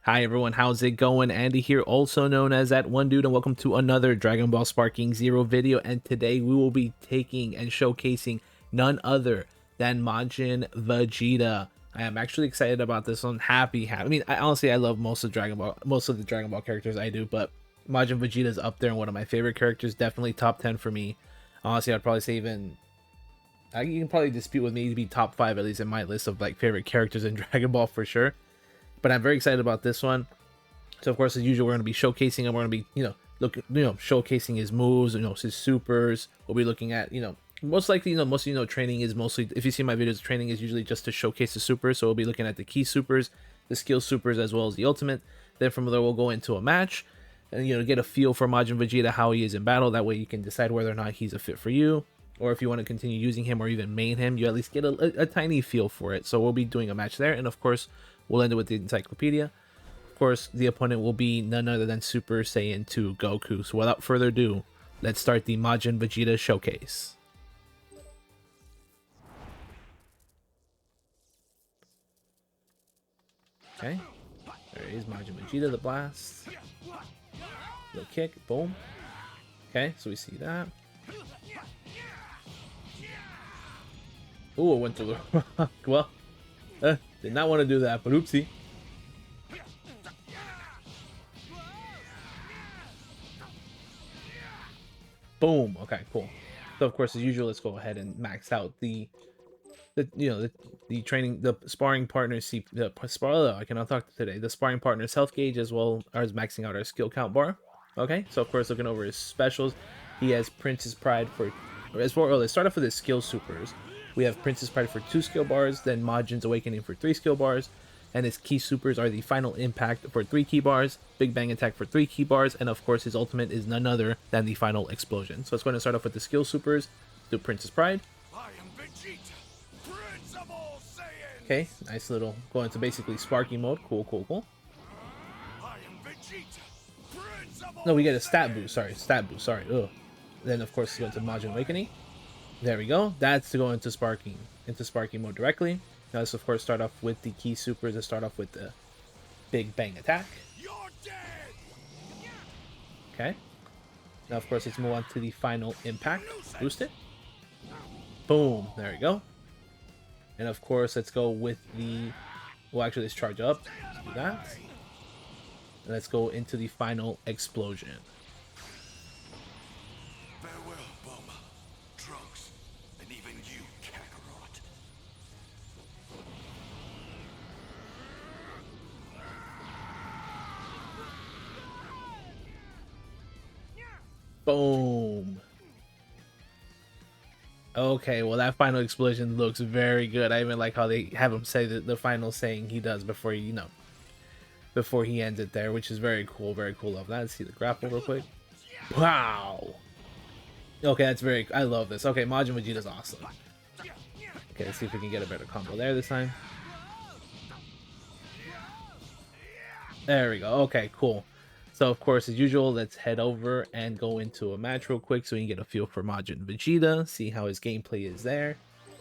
Hi everyone, how's it going? Andy here, also known as that one dude, and welcome to another Dragon Ball Sparking Zero video. And today we will be taking and showcasing none other than Majin Vegeta. I am actually excited about this one. Happy. I mean, honestly, I love most of the Dragon Ball characters I do, but Majin Vegeta is up there and one of my favorite characters. Definitely top 10 for me. Honestly, I'd probably say even you can probably dispute with me to be top 5 at least in my list of like favorite characters in Dragon Ball for sure. But I'm very excited about this one. So of course, as usual, we're going to be showcasing him. We're going to be, showcasing his moves, his supers. We'll be looking at, most likely, training is mostly, if you see my videos, training is usually just to showcase the supers. So we'll be looking at the key supers, the skill supers, as well as the ultimate. Then from there, we'll go into a match and, get a feel for Majin Vegeta, how he is in battle. That way you can decide whether or not he's a fit for you. Or if you want to continue using him or even main him, you at least get a tiny feel for it. So we'll be doing a match there. And of course, we'll end it with the encyclopedia. Of course, the opponent will be none other than Super Saiyan 2 Goku. So without further ado, let's start the Majin Vegeta showcase. Okay, there is Majin Vegeta, the blast. Little kick, boom. Okay, so we see that. Oh, it went through the well, did not want to do that, but oopsie. Boom. Okay, cool. So of course, as usual, let's go ahead and max out the training, the sparring partner I cannot talk today. The sparring partner's health gauge, as well as maxing out our skill count bar. Okay, so of course, looking over his specials, he has Prince's Pride for, let's start off with his skill supers. We have Prince's Pride for 2 skill bars, then Majin's Awakening for 3 skill bars, and his key supers are the Final Impact for 3 key bars, Big Bang Attack for 3 key bars, and of course his ultimate is none other than the Final Explosion. So let's go ahead and start off with the skill supers. Do Prince's Pride. I am Vegeta, Prince of all Saiyans. Okay, nice little, go into basically Sparky mode. Cool. I am Vegeta, Prince of all No, we get a Saiyans. stat boost, sorry. Ugh. Then of course go into Majin Awakening. There we go. That's to go into Sparking mode directly. Now let's of course start off with the key supers. Let's start off with the Big Bang Attack. You're dead. Okay. Now of course let's move on to the Final Impact. Boost it. Boom. There we go. And of course let's go with the, well actually let's charge up. Let's do that. And let's go into the Final Explosion. Farewell, Bulma, Trunks, and even you, Kakarot. Boom. Okay, well that final explosion looks very good. I even like how they have him say the final saying he does before before he ends it there, which is very cool. Very cool. Love that. Let's see the grapple real quick. Wow. Okay, that's very. I love this. Okay, Majin Vegeta's awesome. Okay, let's see if we can get a better combo there this time. There we go. Okay, cool. So of course, as usual, let's head over and go into a match real quick so we can get a feel for Majin Vegeta, see how his gameplay is there.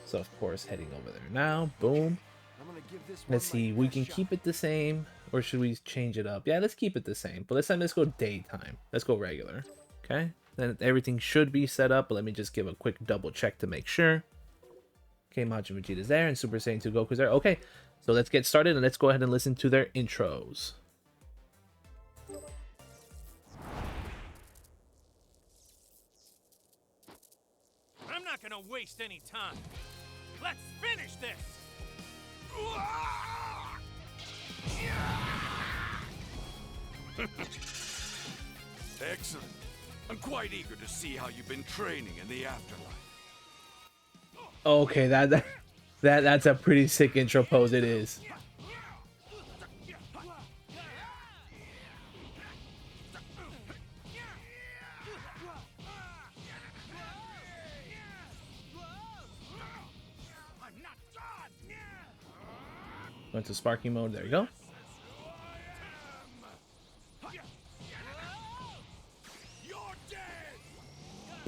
So of course, heading over there now. Boom. Let's see, we can keep it the same, or should we change it up? Yeah, let's keep it the same, but this time let's go daytime. Let's go regular. Okay, then everything should be set up, but let me just give a quick double check to make sure. Okay, Majin Vegeta's there and Super Saiyan 2 Goku's there. Okay, so let's get started and let's go ahead and listen to their intros. I'm not gonna waste any time. Let's finish this! Excellent. I'm quite eager to see how you've been training in the afterlife. Okay, that's a pretty sick intro pose. It is. I'm not done. Went to Sparky mode. There you go. You're dead.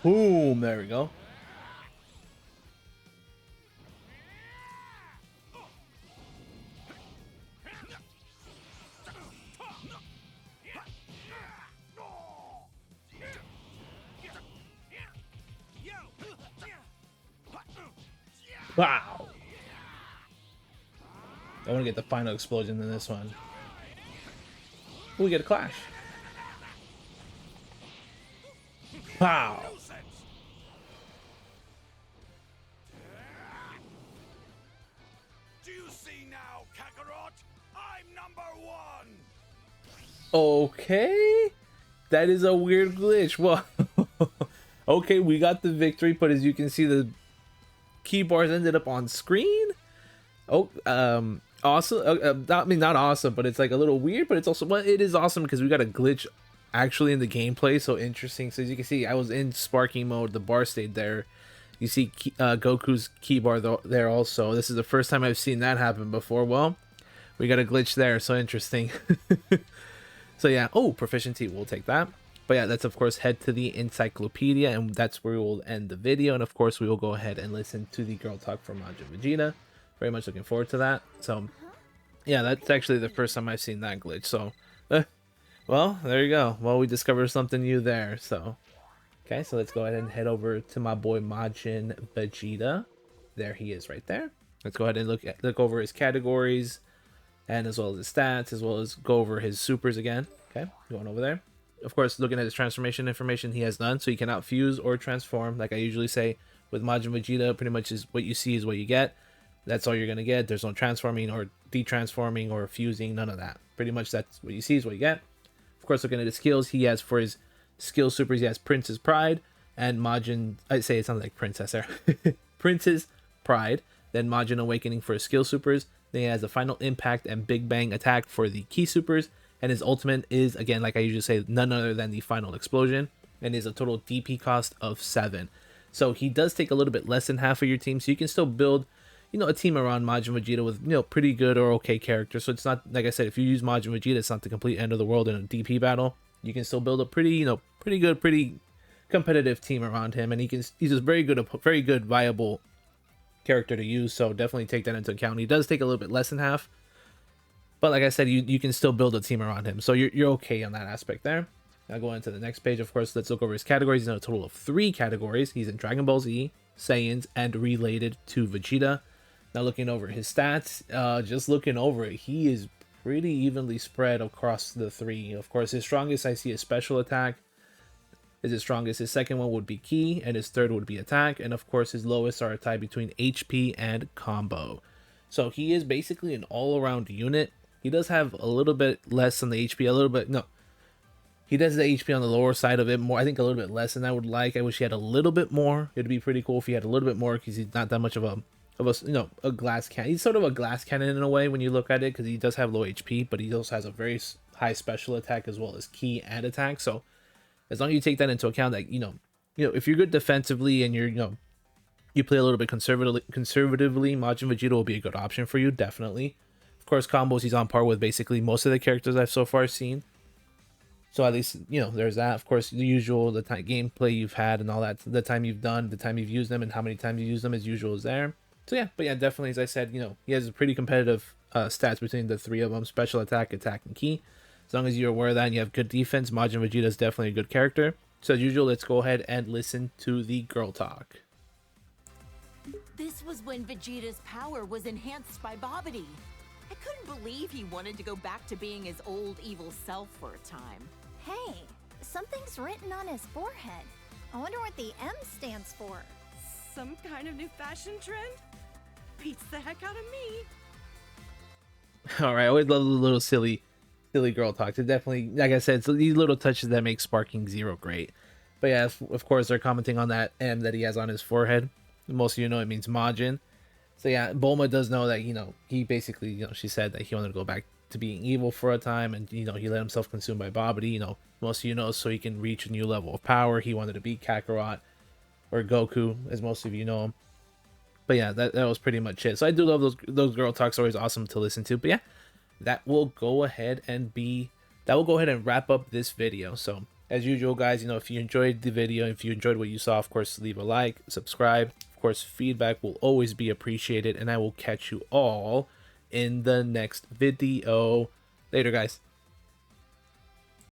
Boom. There we go. Wow. I want to get the final explosion in this one. Ooh, we get a clash. Wow. Do you see now, Kakarot? I'm #1. Okay. That is a weird glitch. Well, okay, we got the victory, but as you can see, the key bars ended up on screen. Oh, awesome. I mean, not awesome, but it's like a little weird, but it's also, well, it is awesome because we got a glitch actually in the gameplay. So interesting. So as you can see, I was in sparking mode. The bar stayed there. You see Goku's key bar there also. This is the first time I've seen that happen before. Well, we got a glitch there. So interesting. So yeah, oh, proficiency, we'll take that. But yeah, that's of course head to the encyclopedia, and that's where we will end the video. And of course, we will go ahead and listen to the girl talk from Majin Vegeta. Very much looking forward to that. So yeah, that's actually the first time I've seen that glitch. So, well, there you go. Well, we discovered something new there. So, okay, so let's go ahead and head over to my boy Majin Vegeta. There he is right there. Let's go ahead and look over his categories, and as well as his stats, as well as go over his supers again. Okay, going over there. Of course, looking at his transformation information, he has none, so he cannot fuse or transform. Like I usually say with Majin Vegeta, pretty much is what you see is what you get. That's all you're gonna get. There's no transforming or detransforming or fusing, none of that. Pretty much that's what you see is what you get. Of course, looking at his skills, he has for his skill supers, he has Prince's Pride and Majin. I say it sounds like Princess there. Prince's Pride, then Majin Awakening for his skill supers. Then he has a Final Impact and Big Bang Attack for the key supers, and his ultimate is, again, like I usually say, none other than the Final Explosion, and is a total DP cost of 7. So he does take a little bit less than half of your team, so you can still build, you know, a team around Majin Vegeta with, you know, pretty good or okay characters. So it's not, like I said, if you use Majin Vegeta, it's not the complete end of the world in a DP battle. You can still build a pretty, you know, pretty good, pretty competitive team around him, and he's a very good, viable character to use. So definitely take that into account. He does take a little bit less than half, but like I said, you can still build a team around him, so you're okay on that aspect there. Now going into the next page, of course, let's look over his categories. He's in a total of 3 categories. He's in Dragon Ball Z, Saiyans, and related to Vegeta. Now looking over his stats, just looking over it, he is pretty evenly spread across the 3. Of course, his strongest I see is special attack is his strongest. His second one would be ki, and his third would be attack. And of course, his lowest are a tie between HP and combo. So he is basically an all-around unit. He does have a little bit less on the HP, a little bit, no. He does the HP on the lower side of it more. I think a little bit less than I would like. I wish he had a little bit more. It'd be pretty cool if he had a little bit more, because he's not that much of a you know, a glass cannon. He's sort of a glass cannon in a way when you look at it, because he does have low HP, but he also has a very high special attack as well as ki and attack. So as long as you take that into account, that you know, if you're good defensively and you're, you play a little bit conservatively, Majin Vegeta will be a good option for you, definitely. Of course, combos, he's on par with basically most of the characters I've so far seen. So at least, there's that. Of course, the usual, the gameplay you've had and all that, the time you've done, the time you've used them, and how many times you use them as usual is there. So yeah, but yeah, definitely, as I said, he has a pretty competitive stats between the 3 of them: special attack, attack, and ki. As long as you're aware of that and you have good defense, Majin Vegeta is definitely a good character. So as usual, let's go ahead and listen to the girl talk. This was when Vegeta's power was enhanced by Babidi. I couldn't believe he wanted to go back to being his old evil self for a time. Hey, something's written on his forehead. I wonder what the M stands for. Some kind of new fashion trend? Beats the heck out of me. All right, I always love the little silly girl talk. It definitely, like I said, so these little touches that make Sparking Zero great. But yeah, of course, they're commenting on that M that he has on his forehead. Most of you know it means Majin. So yeah, Bulma does know that, he basically, she said that he wanted to go back to being evil for a time, and, he let himself consume by Babidi, most of you know, so he can reach a new level of power. He wanted to beat Kakarot, or Goku, as most of you know him. But yeah, that was pretty much it. So I do love those girl talks, always awesome to listen to. But yeah, that will go ahead and wrap up this video. So as usual, guys, if you enjoyed the video, if you enjoyed what you saw, of course, leave a like, subscribe. Of course, feedback will always be appreciated, and I will catch you all in the next video. Later, guys.